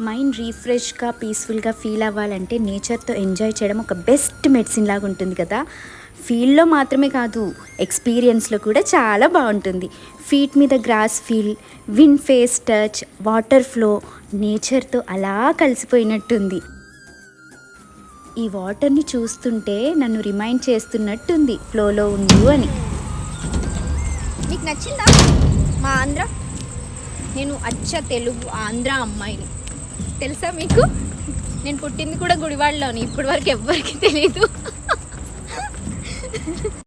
Mind రీఫ్రెష్గా పీస్ఫుల్గా feel అవ్వాలంటే నేచర్తో enjoy చేయడం ఒక బెస్ట్ మెడిసిన్ లాగా ఉంటుంది కదా. ఫీల్డ్లో మాత్రమే కాదు, ఎక్స్పీరియన్స్లో కూడా చాలా బాగుంటుంది. ఫీట్ మీద grass feel, wind face touch, water flow, నేచర్తో అలా కలిసిపోయినట్టుంది. ఈ వాటర్ని చూస్తుంటే నన్ను రిమైండ్ చేస్తున్నట్టుంది ఫ్లోలో ఉండు అని. మీకు నచ్చిందా మా ఆంధ్ర? నేను అచ్చ తెలుగు ఆంధ్ర అమ్మాయిని, తెలుసా మీకు? నేను పుట్టింది కూడా గుడివాడలోని, ఇప్పటి వరకు ఎవ్వరికి తెలీదు.